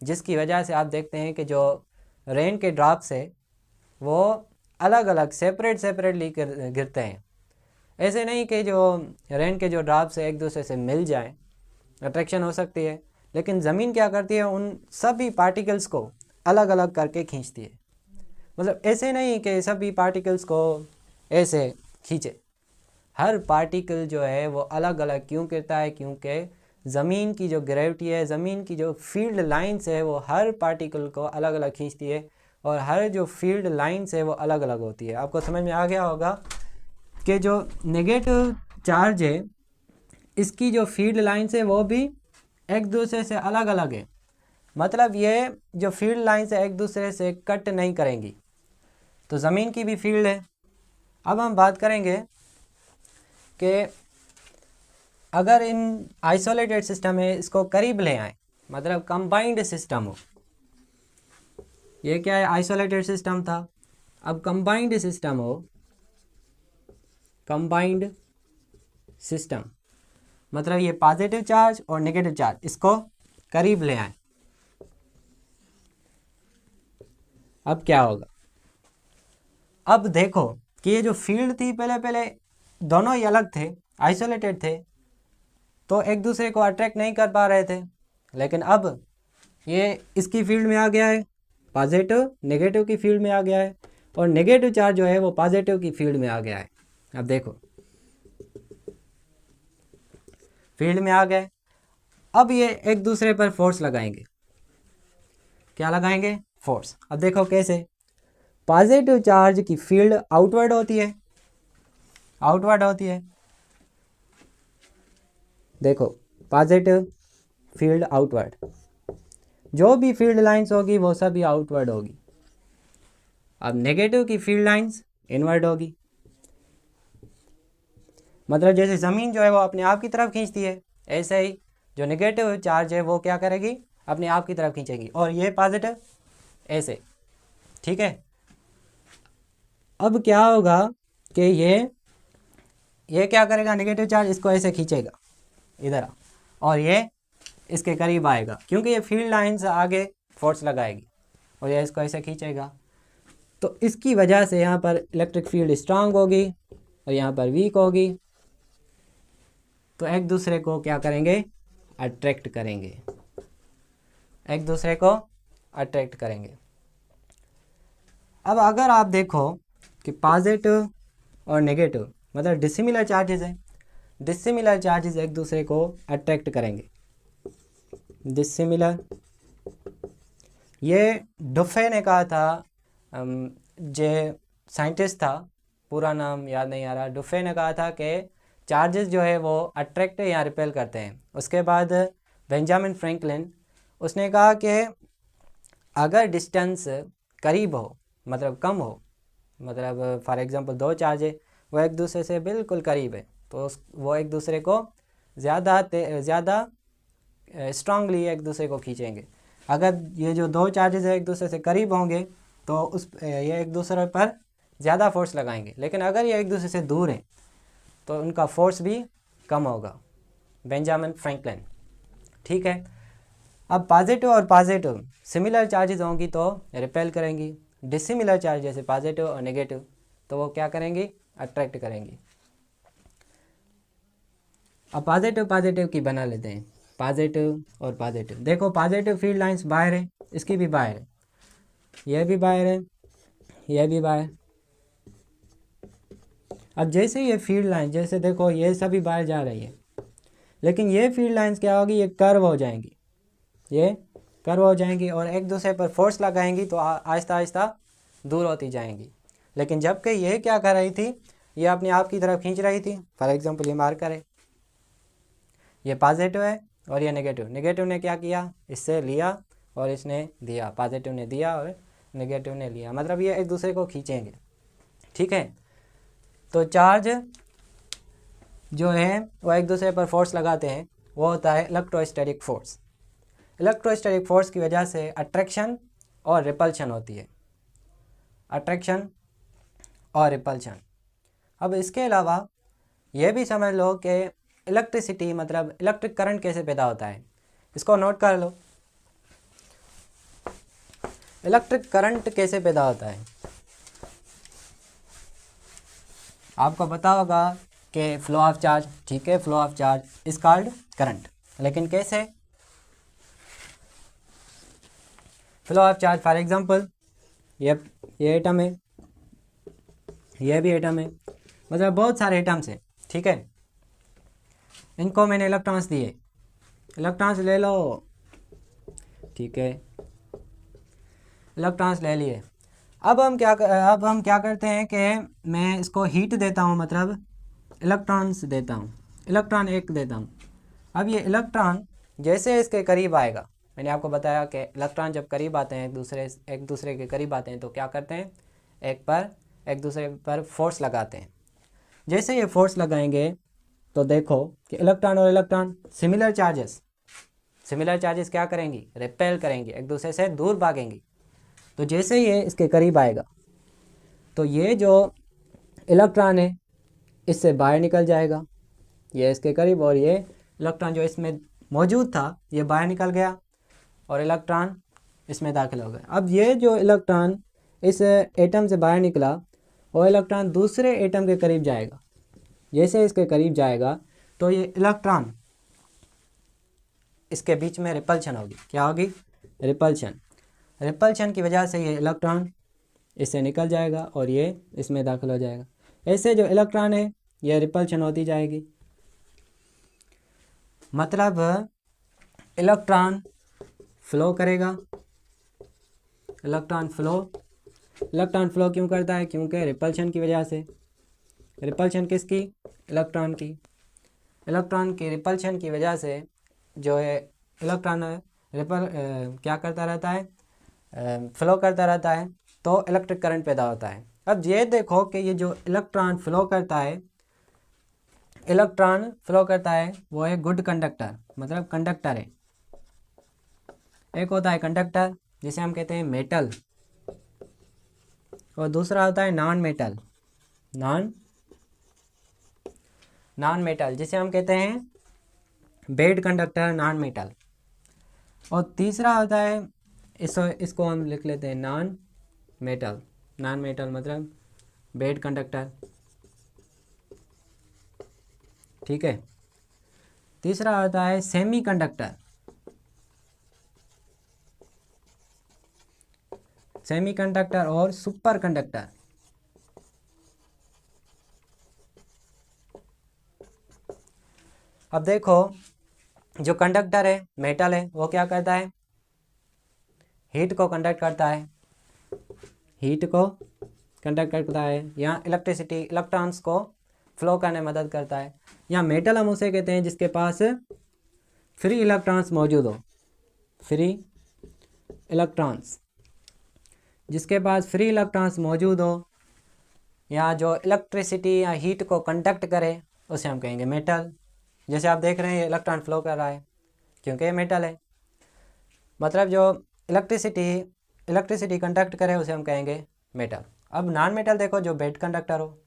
जिसकी वजह से आप देखते हैं कि जो रेन के ड्रॉप्स है वो अलग अलग सेपरेटली गिरते हैं। ऐसे नहीं कि जो रेन के जो ड्रॉप्स है एक दूसरे से मिल जाएं, अट्रैक्शन हो सकती है, लेकिन ज़मीन क्या करती है, उन सभी पार्टिकल्स को अलग अलग करके खींचती है। मतलब ऐसे नहीं कि सभी पार्टिकल्स को ऐसे खींचे, हर पार्टिकल जो है वो अलग अलग क्यों गिरता है, क्योंकि ज़मीन की जो ग्रेविटी है, ज़मीन की जो फील्ड लाइंस है वो हर पार्टिकल को अलग अलग खींचती है, और हर जो फील्ड लाइंस है वो अलग अलग होती है। आपको समझ में आ गया होगा कि जो नेगेटिव चार्ज है इसकी जो फील्ड लाइंस है वो भी एक दूसरे से अलग अलग है। मतलब ये जो फील्ड लाइंस है एक दूसरे से कट नहीं करेंगी। तो ज़मीन की भी फील्ड है। अब हम बात करेंगे कि अगर इन आइसोलेटेड सिस्टम है इसको करीब ले आए, मतलब कंबाइंड सिस्टम हो, ये क्या है, आइसोलेटेड सिस्टम था, अब कंबाइंड सिस्टम हो, कंबाइंड सिस्टम मतलब ये पॉजिटिव चार्ज और नेगेटिव चार्ज इसको करीब ले आए। अब क्या होगा, अब देखो कि ये जो फील्ड थी पहले दोनों ही अलग थे, आइसोलेटेड थे, तो एक दूसरे को अट्रैक्ट नहीं कर पा रहे थे, लेकिन अब ये इसकी फील्ड में आ गया है, पॉजिटिव नेगेटिव की फील्ड में आ गया है, और नेगेटिव चार्ज जो है वो पॉजिटिव की फील्ड में आ गया है। अब देखो फील्ड में आ गए, अब ये एक दूसरे पर फोर्स लगाएंगे, क्या लगाएंगे, फोर्स। अब देखो कैसे, पॉजिटिव चार्ज की फील्ड आउटवर्ड होती है, आउटवर्ड होती है, देखो पॉजिटिव फील्ड आउटवर्ड, जो भी फील्ड लाइंस होगी वो सभी आउटवर्ड होगी। अब नेगेटिव की फील्ड लाइंस इनवर्ड होगी, मतलब जैसे ज़मीन जो है वो अपने आप की तरफ खींचती है, ऐसे ही जो नेगेटिव चार्ज है वो क्या करेगी, अपने आप की तरफ खींचेगी, और ये पॉजिटिव ऐसे, ठीक है। अब क्या होगा कि ये क्या करेगा, नेगेटिव चार्ज इसको ऐसे खींचेगा इधर, और ये इसके करीब आएगा, क्योंकि ये फील्ड लाइन से आगे फोर्स लगाएगी, और ये इसको ऐसे खींचेगा। तो इसकी वजह से यहाँ पर इलेक्ट्रिक फील्ड स्ट्रांग होगी और यहाँ पर वीक होगी, तो एक दूसरे को क्या करेंगे, अट्रैक्ट करेंगे, एक दूसरे को अट्रैक्ट करेंगे। अब अगर आप देखो कि पॉजिटिव और नेगेटिव मतलब डिसिमिलर चार्जेस हैं, डिसिमिलर चार्जेस एक दूसरे को अट्रैक्ट करेंगे, डिसिमिलर। ये डुफे ने कहा था, जो साइंटिस्ट था, पूरा नाम याद नहीं आ रहा, डुफे ने कहा था कि चार्जेस जो है वो अट्रैक्ट या रिपेल करते हैं। उसके बाद बेंजामिन फ्रैंकलिन, उसने कहा कि अगर डिस्टेंस करीब हो, मतलब कम हो, मतलब फॉर एग्जांपल दो चार्ज है, वो एक दूसरे से बिल्कुल करीब है, तो वो एक दूसरे को ज़्यादा स्ट्रांगली एक दूसरे को खींचेंगे। अगर ये जो दो चार्जेस है एक दूसरे से करीब होंगे तो ये एक दूसरे पर ज़्यादा फोर्स लगाएंगे, लेकिन अगर ये एक दूसरे से दूर हैं तो उनका फोर्स भी कम होगा। Benjamin Franklin. ठीक है। अब पॉजिटिव और पॉजिटिव सिमिलर चार्जेस होंगी तो रिपेल करेंगी, डिसिमिलर चार्ज जैसे पॉजिटिव और नेगेटिव तो वो क्या करेंगी, अट्रैक्ट करेंगी। अब पॉजिटिव की बना लेते हैं, पॉजिटिव और पॉजिटिव। देखो पॉजिटिव फील्ड लाइंस बाहर है, इसकी भी बाहर है, यह भी बाहर है, यह भी बाहर। अब जैसे ये फील्ड लाइन, जैसे देखो ये सभी बाहर जा रही है, लेकिन ये फील्ड लाइंस क्या होगी, ये कर्व हो जाएंगी, ये कर्व हो जाएंगी और एक दूसरे पर फोर्स लगाएंगी तो आहिस्ता आहिस्ता दूर होती जाएंगी। लेकिन जबकि ये क्या कर रही थी, ये अपने आप की तरफ खींच रही थी। फॉर एग्जांपल ये मार्कर है, ये पॉजिटिव है और ये नेगेटिव ने क्या किया, इससे लिया और इसने दिया, पॉजिटिव ने दिया और नेगेटिव ने लिया, मतलब ये एक दूसरे को खींचेंगे। ठीक है। तो चार्ज जो है वो एक दूसरे पर फोर्स लगाते हैं, वो होता है इलेक्ट्रोस्टैटिक फोर्स। इलेक्ट्रोस्टैटिक फोर्स की वजह से अट्रैक्शन और रिपल्शन होती है, अट्रैक्शन और रिपल्शन। अब इसके अलावा ये भी समझ लो कि इलेक्ट्रिसिटी मतलब इलेक्ट्रिक करंट कैसे पैदा होता है, इसको नोट कर लो। इलेक्ट्रिक करंट कैसे पैदा होता है, आपको पता होगा कि फ्लो ऑफ चार्ज। ठीक है, flow of charge is called current, लेकिन कैसे? Flow of charge for example ये एटम है, ये भी एटम है, मतलब बहुत सारे एटम्स हैं। ठीक है, इनको मैंने इलेक्ट्रॉन्स दिए, इलेक्ट्रॉन्स ले लो। ठीक है, इलेक्ट्रॉन्स ले लिए। अब हम क्या करते हैं कि मैं इसको हीट देता हूँ, मतलब इलेक्ट्रॉन्स देता हूँ, इलेक्ट्रॉन एक देता हूँ। अब ये इलेक्ट्रॉन जैसे इसके करीब आएगा, मैंने आपको बताया कि इलेक्ट्रॉन जब करीब आते हैं एक दूसरे के करीब आते हैं तो क्या करते हैं, एक दूसरे पर फोर्स लगाते हैं। जैसे ये फोर्स लगाएंगे तो देखो कि इलेक्ट्रॉन और इलेक्ट्रॉन सिमिलर चार्जेस क्या करेंगी, रिपेल करेंगी, एक दूसरे से दूर भागेंगी। तो जैसे ये इसके करीब आएगा तो ये जो इलेक्ट्रॉन है इससे बाहर निकल जाएगा, ये इसके करीब, और ये इलेक्ट्रॉन जो इसमें मौजूद था ये बाहर निकल गया और इलेक्ट्रॉन इसमें दाखिल हो गया। अब ये जो इलेक्ट्रॉन इस एटम से बाहर निकला वो इलेक्ट्रॉन दूसरे एटम के करीब जाएगा। जैसे इसके करीब जाएगा तो ये इलेक्ट्रॉन इसके बीच में रिपल्शन होगी। क्या होगी? रिपल्शन की वजह से ये इलेक्ट्रॉन इससे निकल जाएगा और ये इसमें दाखिल हो जाएगा। ऐसे जो इलेक्ट्रॉन है ये रिपल्शन होती जाएगी, मतलब इलेक्ट्रॉन फ्लो करेगा। इलेक्ट्रॉन फ्लो क्यों करता है? क्योंकि रिपल्शन की वजह से। रिपल्शन किसकी? इलेक्ट्रॉन की। इलेक्ट्रॉन की रिपल्शन की वजह से जो है इलेक्ट्रॉन क्या करता रहता है, फ्लो करता रहता है, तो इलेक्ट्रिक करंट पैदा होता है। अब ये देखो कि ये जो इलेक्ट्रॉन फ्लो करता है वो है गुड कंडक्टर, मतलब कंडक्टर है। एक होता है कंडक्टर जिसे हम कहते हैं मेटल, और दूसरा होता है नॉन मेटल जिसे हम कहते हैं बेड कंडक्टर, नॉन मेटल। और तीसरा होता है इसको हम लिख लेते हैं नॉन मेटल मतलब बेड कंडक्टर। ठीक है, तीसरा होता है सेमी कंडक्टर और सुपर कंडक्टर। अब देखो जो कंडक्टर है मेटल है वो क्या करता है, हीट को कंडक्ट करता है, हीट को कंडक्ट करता है। यहाँ इलेक्ट्रिसिटी इलेक्ट्रॉन्स को फ्लो करने में मदद करता है। यहाँ मेटल हम उसे कहते हैं जिसके पास फ्री इलेक्ट्रॉन्स मौजूद हो, फ्री इलेक्ट्रॉन्स, जिसके पास फ्री इलेक्ट्रॉन्स मौजूद हो या जो इलेक्ट्रिसिटी या हीट को कंडक्ट करे उसे हम कहेंगे मेटल। जैसे आप देख रहे हैं ये इलेक्ट्रॉन फ्लो कर रहा है क्योंकि ये मेटल है, मतलब जो इलेक्ट्रिसिटी कंडक्ट करे उसे हम कहेंगे मेटल। अब नॉन मेटल देखो जो बेड कंडक्टर हो।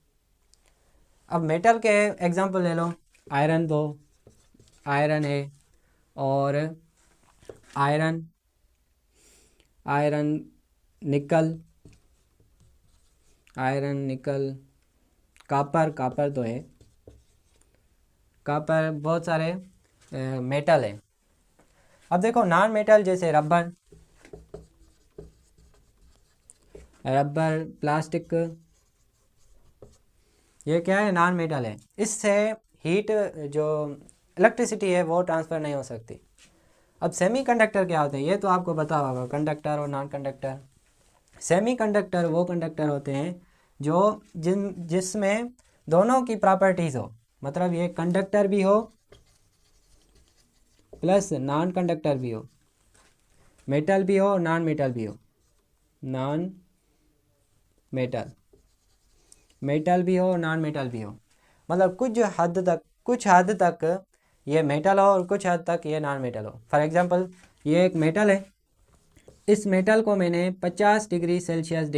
अब मेटल के एग्जांपल ले लो, आयरन दो, आयरन है, और आयरन निकल, आयरन निकल, कापर तो है, कापर, बहुत सारे मेटल है। अब देखो नॉन मेटल जैसे रबर, प्लास्टिक, ये क्या है, नॉन मेटल है। इससे हीट जो इलेक्ट्रिसिटी है वो ट्रांसफ़र नहीं हो सकती। अब सेमीकंडक्टर क्या होते हैं ये तो आपको पता होगा, कंडक्टर और नॉन कंडक्टर। सेमीकंडक्टर वो कंडक्टर होते हैं जो जिसमें दोनों की प्रॉपर्टीज़ हो, मतलब ये कंडक्टर भी हो प्लस नॉन कंडक्टर भी हो, मेटल भी हो और नॉन मेटल भी हो, नॉन मेटल भी हो और नॉन मेटल भी हो। मतलब कुछ हद तक ये मेटल हो और कुछ हद तक ये नॉन मेटल हो। फॉर एग्जांपल ये एक मेटल है, इस मेटल को मैंने 50 डिग्री सेल्सियस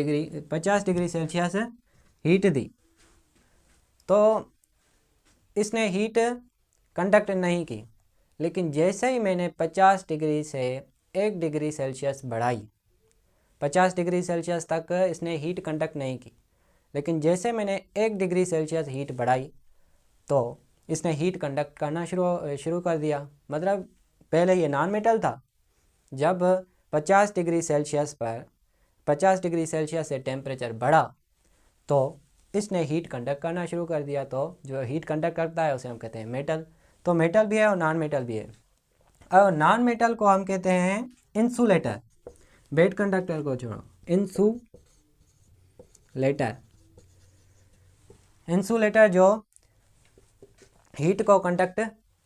हीट दी, तो इसने हीट कंडक्ट नहीं की। लेकिन जैसे ही मैंने 50 डिग्री से 1 डिग्री सेल्सियस बढ़ाई, 50 डिग्री सेल्सियस तक इसने हीट कंडक्ट नहीं की, लेकिन जैसे मैंने 1 डिग्री सेल्सियस हीट बढ़ाई तो इसने हीट कंडक्ट करना शुरू कर दिया। मतलब पहले ये नॉन मेटल था, जब 50 डिग्री सेल्सियस से टेम्परेचर बढ़ा तो इसने हीट कंडक्ट करना शुरू कर दिया। तो जो हीट कंडक्ट करता है उसे हम कहते हैं मेटल। तो मेटल भी है और नॉन मेटल भी है। और नॉन मेटल को हम कहते हैं इंसुलेटर। बेड कंडक्टर को छोड़ो, इंसुलेटर जो हीट को कंडक्ट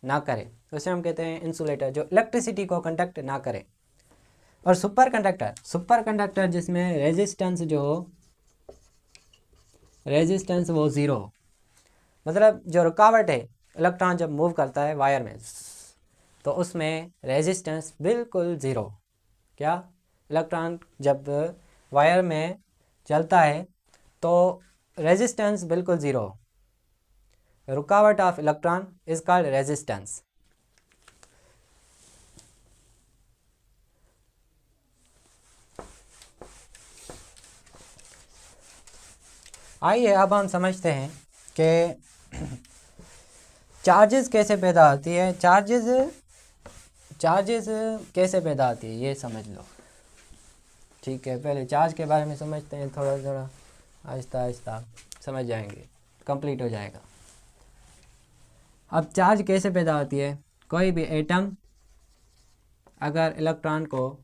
ना करे उसे हम कहते हैं इंसुलेटर, जो इलेक्ट्रिसिटी को कंडक्ट ना करे। और सुपर कंडक्टर जिसमें रेजिस्टेंस वो ज़ीरो हो, मतलब जो रुकावट है, इलेक्ट्रॉन जब मूव करता है वायर में तो उसमें रेजिस्टेंस बिल्कुल ज़ीरो। क्या, इलेक्ट्रॉन जब वायर में चलता है तो रेजिस्टेंस बिल्कुल ज़ीरो, रुकावट of electron is called resistance. आइए अब हम समझते हैं कि चार्जेस कैसे पैदा होती है, चार्जेस कैसे पैदा होती है ये समझ लो। ठीक है, पहले चार्ज के बारे में समझते हैं, थोड़ा थोड़ा आहिस्ता आहिस्ता समझ जाएंगे, कंप्लीट हो जाएगा। अब चार्ज कैसे पैदा होती है, कोई भी एटम अगर इलेक्ट्रॉन को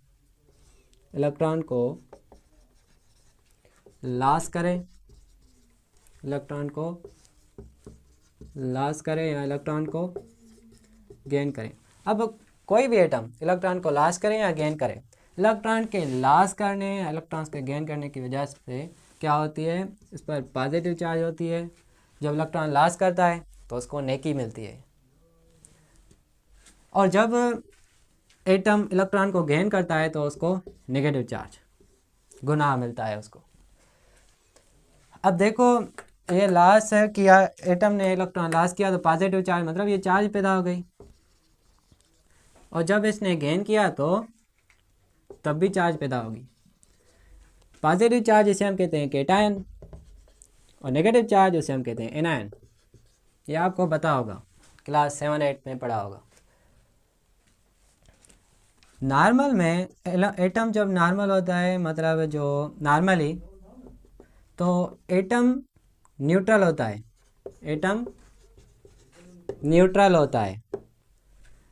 लॉस करे, या इलेक्ट्रॉन को गेन करे। अब कोई भी एटम इलेक्ट्रॉन को लॉस करे या गेन करे, इलेक्ट्रॉन के लॉस करने या इलेक्ट्रॉन्स के गेन करने की वजह से क्या होती है, इस पर पॉजिटिव चार्ज होती है। जब इलेक्ट्रॉन लॉस करता है तो उसको नेकी मिलती है, और जब एटम इलेक्ट्रॉन को गेन करता है तो उसको नेगेटिव चार्ज, गुनाह मिलता है उसको। अब देखो ये लॉस किया, एटम ने इलेक्ट्रॉन लॉस किया तो पॉजिटिव चार्ज, मतलब ये चार्ज पैदा हो गई। और जब इसने गेन किया तो तब भी चार्ज पैदा होगी। पॉजिटिव चार्ज इसे हम कहते हैं कैटायन, और नेगेटिव चार्ज उसे हम कहते हैं एनायन। ये आपको पता होगा, क्लास 7-8 में पढ़ा होगा। नॉर्मल में एटम जब नॉर्मल होता है, मतलब जो नॉर्मली, तो एटम न्यूट्रल होता है,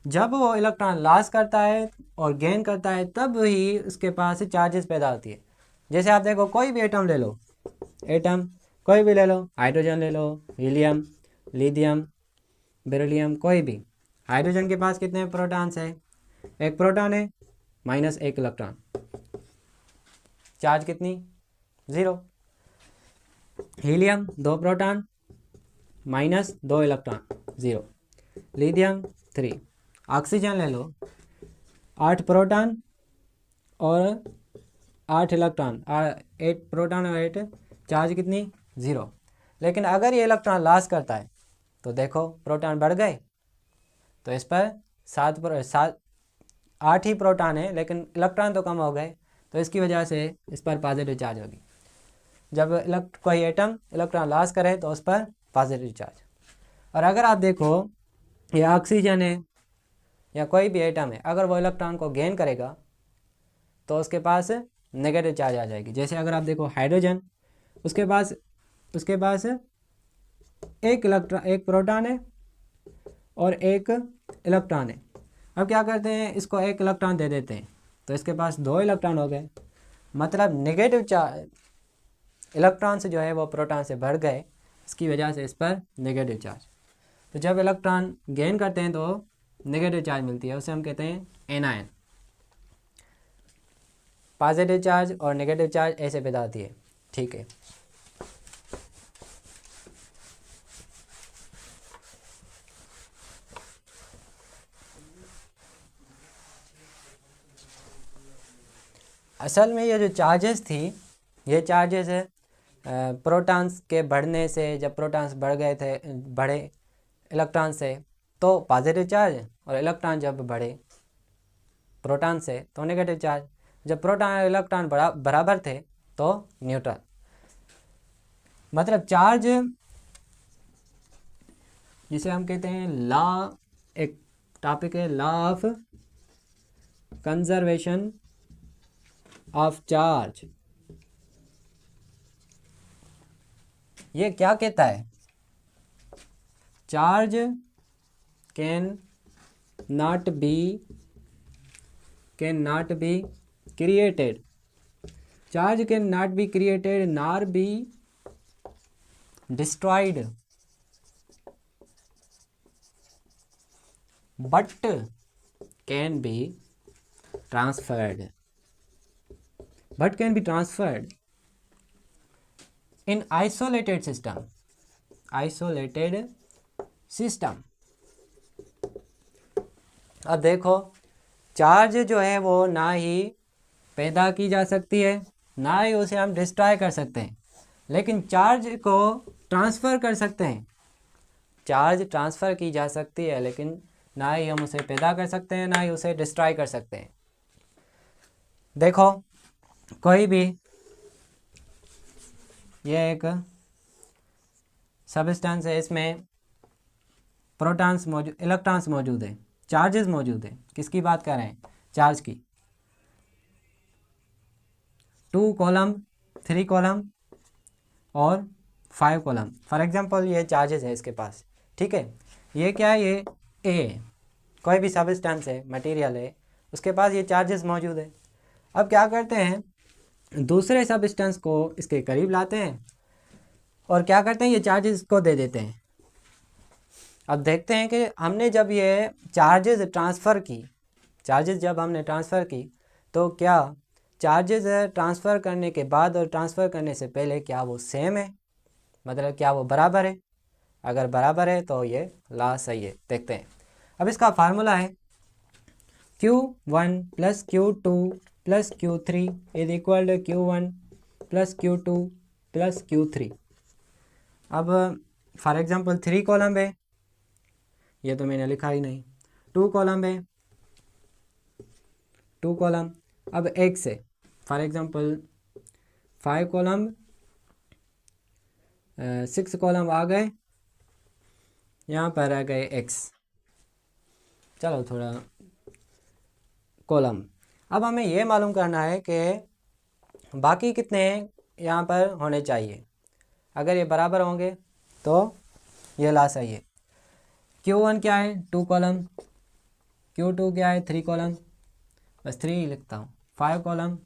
जब वो इलेक्ट्रॉन लॉस करता है और गेन करता है तब ही उसके पास चार्जेस पैदा होती है। जैसे आप देखो कोई भी एटम ले लो, एटम कोई भी ले लो, हाइड्रोजन ले लो, हीलियम, लिथियम, बेरिलियम, कोई भी। हाइड्रोजन के पास कितने प्रोटॉन्स है? एक प्रोटॉन है माइनस एक इलेक्ट्रॉन, चार्ज कितनी? 0। Helium 2 proton minus 2 electron, 0। Lithium 3। Oxygen ले लो, 8 प्रोटॉन और 8 इलेक्ट्रॉन, 8 प्रोटॉन और 8, चार्ज कितनी? 0। लेकिन अगर ये इलेक्ट्रॉन लॉस करता है तो देखो प्रोटॉन बढ़ गए, तो इस पर 8 ही प्रोटॉन है लेकिन इलेक्ट्रॉन तो कम हो गए, तो इसकी वजह से इस पर पॉजिटिव चार्ज होगी। जब कोई एटम इलेक्ट्रॉन लॉस करे तो उस पर पॉजिटिव चार्ज। और अगर आप देखो ये ऑक्सीजन है या कोई भी एटम है, अगर वो इलेक्ट्रॉन को गेन करेगा तो उसके पास नेगेटिव चार्ज आ जाएगी। जैसे अगर आप देखो हाइड्रोजन, उसके पास एक प्रोटॉन है और एक इलेक्ट्रॉन है। अब क्या करते हैं, इसको एक इलेक्ट्रॉन दे देते हैं तो इसके पास 2 इलेक्ट्रॉन हो गए, मतलब नेगेटिव चार्ज इलेक्ट्रॉन से जो है वो प्रोटॉन से बढ़ गए, इसकी वजह से इस पर नेगेटिव चार्ज। तो जब इलेक्ट्रॉन गेन करते हैं तो नेगेटिव चार्ज मिलती है, उसे हम कहते हैं एनायन। पॉजिटिव चार्ज और नेगेटिव चार्ज ऐसे पैदा होती है, ठीक है। असल में ये जो चार्जेस थी, ये चार्जेस है प्रोटॉन्स के बढ़ने से, जब प्रोटॉन्स बढ़े इलेक्ट्रॉन से तो पॉजिटिव चार्ज, और इलेक्ट्रॉन जब बढ़े प्रोटॉन से तो नेगेटिव चार्ज। जब प्रोटॉन और इलेक्ट्रॉन बराबर थे तो न्यूट्रल। मतलब चार्ज जिसे हम कहते हैं लॉ, एक टॉपिक है law of conservation of charge. ये क्या कहता है? Charge can not be created, charge can not be created nor be destroyed, but can be transferred in isolated system। अब देखो चार्ज जो है वो ना ही पैदा की जा सकती है ना ही उसे हम डिस्ट्रॉय कर सकते हैं, लेकिन चार्ज को ट्रांसफ़र कर सकते हैं। चार्ज ट्रांसफ़र की जा सकती है लेकिन ना ही हम उसे पैदा कर सकते हैं ना ही उसे डिस्ट्रॉय कर सकते हैं। देखो कोई भी, ये एक सब्सटेंस है, इसमें प्रोटॉन्स मौजूद, इलेक्ट्रॉन्स मौजूद है, चार्जेस मौजूद है। किसकी बात कर रहे हैं? चार्ज की। 2 कॉलम, 3 कॉलम और 5 कॉलम, फॉर एग्जांपल ये चार्जेस है इसके पास, ठीक है। ये क्या है? ये ए, कोई भी सब्सटेंस है, मटेरियल है, उसके पास ये चार्जेस मौजूद है। अब क्या करते हैं, दूसरे सब्सटेंस को इसके करीब लाते हैं और क्या करते हैं, ये चार्जेस को दे देते हैं। अब देखते हैं कि हमने जब ये चार्जेस जब हमने ट्रांसफ़र की तो क्या चार्जेस ट्रांसफ़र करने के बाद और ट्रांसफ़र करने से पहले क्या वो सेम है, मतलब क्या वो बराबर है? अगर बराबर है तो ये लॉ सही है। देखते हैं। अब इसका फार्मूला है Q1 + Q2 + Q3 is equal to Q1 + Q2 + Q3। अब फॉर एग्जांपल 3 कॉलम है, ये तो मैंने लिखा ही नहीं। 2 कॉलम है, 2 कॉलम। अब एक से फॉर एग्जांपल 5 कॉलम, 6 कॉलम आ गए, यहाँ पर आ गए x, चलो थोड़ा कॉलम। अब हमें ये मालूम करना है कि बाकी कितने यहाँ पर होने चाहिए। अगर ये बराबर होंगे तो ये लॉ सही है। Q1 क्या है? 2 कॉलम, Q2 क्या है 3 कॉलम, बस 3 ही लिखता हूँ, 5 कॉलम,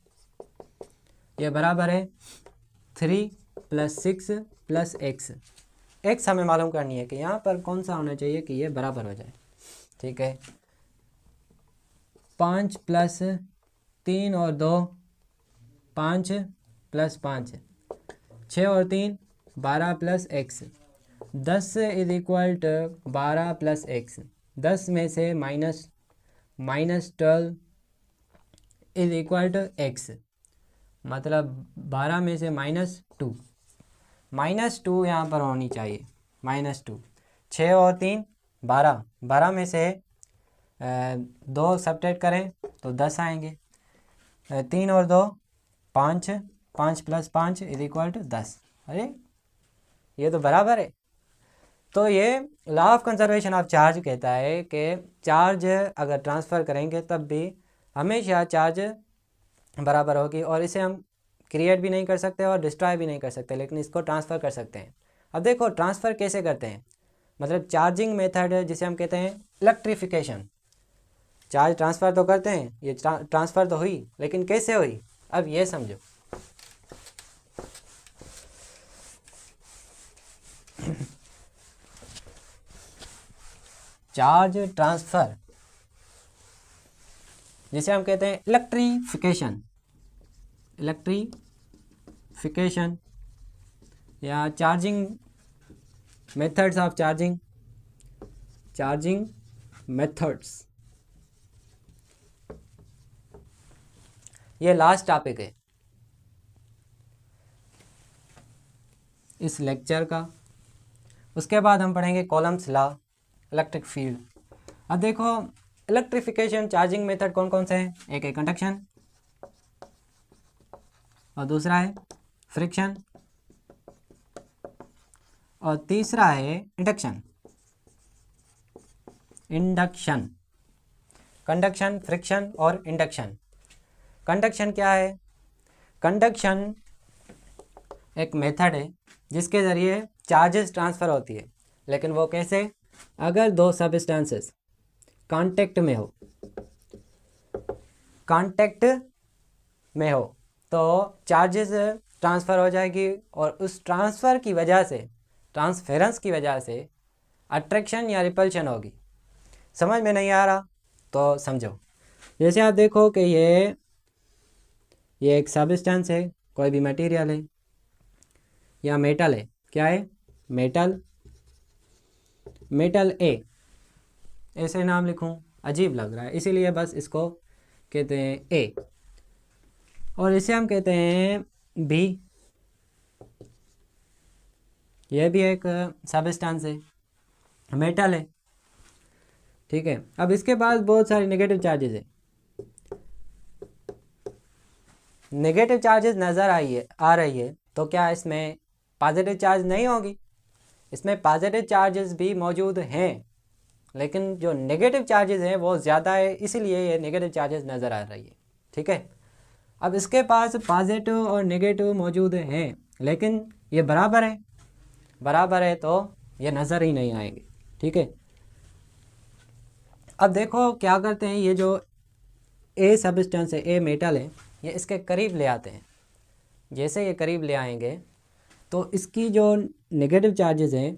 ये बराबर है 3 + 6 + x। x हमें मालूम करनी है कि यहाँ पर कौन सा होना चाहिए कि ये बराबर हो जाए। ठीक है, 5 + 3 और 2 5 + 5, 6 और 3 12 + x, 10 = 12 + x, 10 में से -12 = x, मतलब 12 में से -2, -2 यहाँ पर होनी चाहिए, -2। 6 और 3 12, 12 में से 2 सब्ट्रैक्ट करें तो 10 आएंगे, 3 और 2 5, 5 + 5 = 10। अरे ये तो बराबर है। तो ये law of conservation of charge कहता है कि चार्ज अगर ट्रांसफ़र करेंगे तब भी हमेशा चार्ज बराबर होगी, और इसे हम क्रिएट भी नहीं कर सकते और डिस्ट्रॉय भी नहीं कर सकते, लेकिन इसको ट्रांसफ़र कर सकते हैं। अब देखो ट्रांसफ़र कैसे करते हैं, मतलब चार्जिंग मेथड जिसे हम कहते हैं इलेक्ट्रिफिकेशन। चार्ज ट्रांसफ़र तो करते हैं, ये ट्रांसफ़र तो हुई, लेकिन कैसे हुई, अब ये समझो। चार्ज ट्रांसफ़र जिसे हम कहते हैं इलेक्ट्रिफिकेशन, इलेक्ट्रिफिकेशन या charging methods of charging methods, ये लास्ट टॉपिक है इस लेक्चर का। उसके बाद हम पढ़ेंगे कॉलम्स लॉ, इलेक्ट्रिक फील्ड। अब देखो इलेक्ट्रिफिकेशन चार्जिंग मेथड कौन कौन से हैं, एक है कंडक्शन और दूसरा है फ्रिक्शन और तीसरा है इंडक्शन। कंडक्शन, फ्रिक्शन और इंडक्शन। कंडक्शन क्या है, कंडक्शन एक मेथड है जिसके ज़रिए चार्जेस ट्रांसफ़र होती है, लेकिन वो कैसे, अगर दो सब्सटेंसेस कांटेक्ट में हो तो चार्जेस ट्रांसफ़र हो जाएगी, और उस ट्रांसफेरेंस की वजह से अट्रैक्शन या रिपल्शन होगी। समझ में नहीं आ रहा तो समझो। जैसे आप देखो कि ये एक सब्सटेंस है, कोई भी मटेरियल है या मेटल है, क्या है, मेटल ए, ऐसे नाम लिखूं अजीब लग रहा है, इसीलिए बस इसको कहते हैं ए, और इसे हम कहते हैं बी, यह भी एक सब्सटेंस है, मेटल है। ठीक है, अब इसके पास बहुत सारे नेगेटिव चार्जेस है, नेगेटिव चार्जेस नज़र आ रही है, तो क्या इसमें पॉजिटिव चार्ज नहीं होगी, इसमें पॉजिटिव चार्जेस भी मौजूद हैं, लेकिन जो नेगेटिव चार्जेस हैं वो ज़्यादा है, इसीलिए ये नेगेटिव चार्जेस नज़र आ रही है। ठीक है, अब इसके पास पॉजिटिव और नेगेटिव मौजूद हैं, लेकिन ये बराबर है तो ये नज़र ही नहीं आएंगे। ठीक है, अब देखो क्या करते हैं, ये जो ए सब्सटेंस है, ए मेटल है, ये इसके करीब ले आते हैं। जैसे ये करीब ले आएंगे तो इसकी जो नेगेटिव चार्जेस हैं,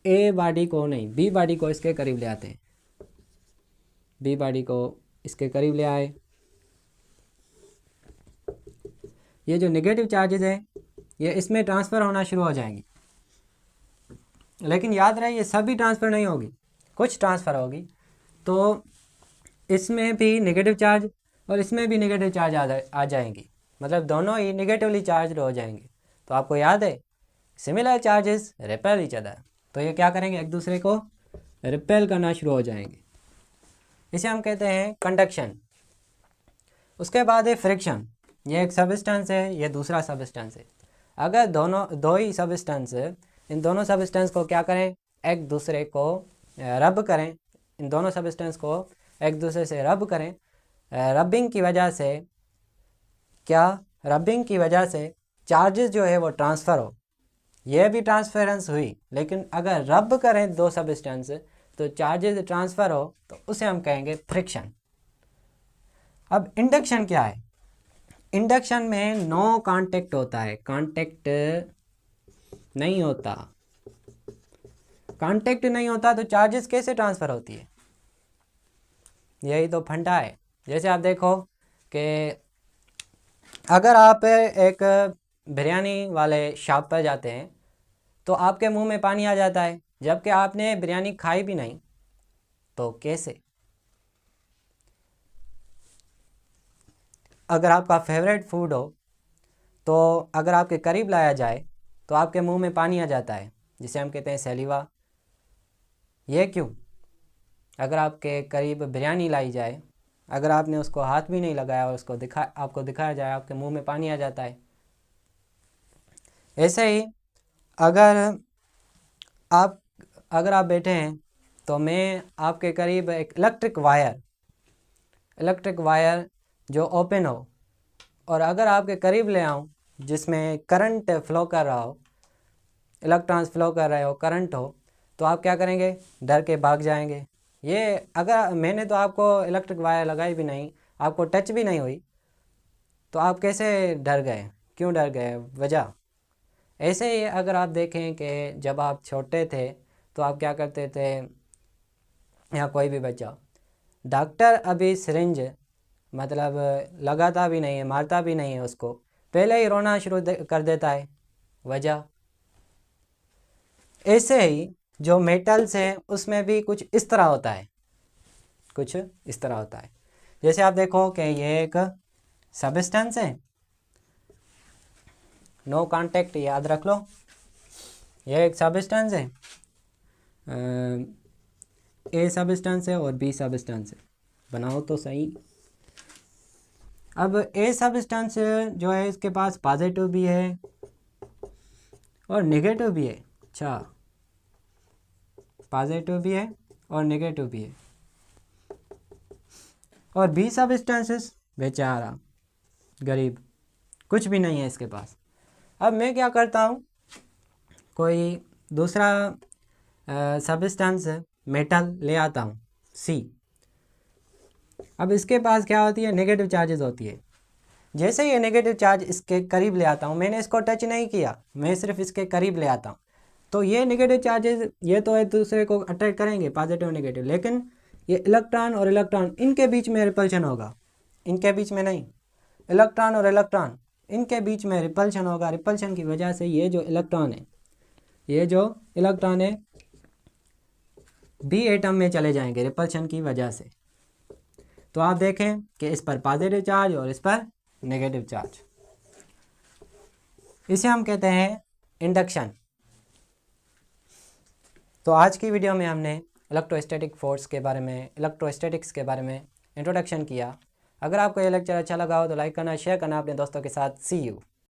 ए बॉडी को नहीं, बी बॉडी को इसके करीब ले आते हैं, बी बॉडी को इसके करीब ले आए, ये जो नेगेटिव चार्जेस हैं ये इसमें ट्रांसफ़र होना शुरू हो जाएंगी, लेकिन याद रहे ये सभी ट्रांसफ़र नहीं होगी, कुछ ट्रांसफ़र होगी। तो इसमें भी नेगेटिव चार्ज और इसमें भी नेगेटिव चार्ज आ जाएंगी, मतलब दोनों ही नेगेटिवली चार्ज हो जाएंगे। तो आपको याद है similar charges repel each other, तो ये क्या करेंगे, एक दूसरे को रिपेल करना शुरू हो जाएंगे, इसे हम कहते हैं कंडक्शन। उसके बाद है फ्रिक्शन, ये एक सब्सटेंस है, ये दूसरा सब्सटेंस है, अगर दो ही सब्सटेंस, इन दोनों सब्सटेंस को क्या करें, एक दूसरे को रब करें, इन दोनों सब्सटेंस को एक दूसरे से रब करें, रबिंग की वजह से चार्जेस जो है वो ट्रांसफ़र हो, ये भी ट्रांसफरेंस हुई, लेकिन अगर रब करें दो सब्सटेंस तो चार्जेस ट्रांसफ़र हो तो उसे हम कहेंगे फ्रिक्शन। अब इंडक्शन क्या है? इंडक्शन में नो कांटेक्ट होता है, कांटेक्ट नहीं होता। कांटेक्ट नहीं होता तो चार्जेस कैसे ट्रांसफ़र होती है? यही तो फंडा है। जैसे आप देखो कि अगर आप एक बिरयानी वाले शॉप पर जाते हैं तो आपके मुंह में पानी आ जाता है, जबकि आपने बिरयानी खाई भी नहीं। तो कैसे? अगर आपका फेवरेट फूड हो तो अगर आपके करीब लाया जाए तो आपके मुंह में पानी आ जाता है, जिसे हम कहते हैं सैलिवा। ये क्यों? अगर आपके करीब बिरयानी लाई जाए, अगर आपने उसको हाथ भी नहीं लगाया और उसको आपको दिखाया जाए, आपके मुंह में पानी आ जाता है। ऐसे ही अगर आप बैठे हैं तो मैं आपके करीब एक इलेक्ट्रिक वायर जो ओपन हो और अगर आपके करीब ले आऊं जिसमें करंट फ्लो कर रहा हो, इलेक्ट्रॉन्स फ्लो कर रहे हो, करंट हो, तो आप क्या करेंगे? डर के भाग जाएंगे। ये अगर मैंने तो आपको इलेक्ट्रिक वायर लगाई भी नहीं, आपको टच भी नहीं हुई, तो आप कैसे डर गए? क्यों डर गए? वजह ऐसे ही अगर आप देखें कि जब आप छोटे थे तो आप क्या करते थे, या कोई भी बच्चा, डॉक्टर अभी सिरिंज मतलब लगाता भी नहीं है, मारता भी नहीं है, उसको पहले ही रोना शुरू कर देता है। वजह ऐसे ही जो मेटल्स हैं उसमें भी कुछ इस तरह होता है, कुछ इस तरह होता है। जैसे आप देखो कि ये एक सबस्टेंस है, नो कांटेक्ट, याद रख लो, ये एक सबस्टेंस है, ए सबस्टेंस है और बी सबस्टेंस है। बनाओ तो सही। अब ए सबस्टेंस जो है इसके पास पॉजिटिव भी है और नेगेटिव भी है। अच्छा, पॉजिटिव भी है और नेगेटिव भी है। और बी सबस्टेंसेस बेचारा गरीब, कुछ भी नहीं है इसके पास। अब मैं क्या करता हूँ, कोई दूसरा सबस्टेंस मेटल ले आता हूँ, सी। अब इसके पास क्या होती है? नेगेटिव चार्जेस होती है। जैसे ही ये नेगेटिव चार्ज इसके करीब ले आता हूँ, मैंने इसको टच नहीं किया, मैं सिर्फ इसके करीब ले आता हूँ, तो ये नेगेटिव चार्जेस ये तो एक दूसरे को अट्रैक्ट करेंगे, पॉजिटिव नेगेटिव, लेकिन ये इलेक्ट्रॉन और इलेक्ट्रॉन इनके बीच में रिपल्शन होगा, इनके बीच में नहीं। इलेक्ट्रॉन और इलेक्ट्रॉन इनके बीच में रिपल्शन होगा। रिपल्शन की वजह से ये जो इलेक्ट्रॉन है बी एटम में चले जाएंगे रिपल्शन की वजह से। तो आप देखें कि इस पर पॉजिटिव चार्ज और इस पर नेगेटिव चार्ज, इसे हम कहते हैं इंडक्शन। तो आज की वीडियो में हमने इलेक्ट्रोस्टैटिक्स के बारे में इंट्रोडक्शन किया। अगर आपको ये लेक्चर अच्छा लगा हो तो लाइक करना, शेयर करना अपने दोस्तों के साथ। सी यू।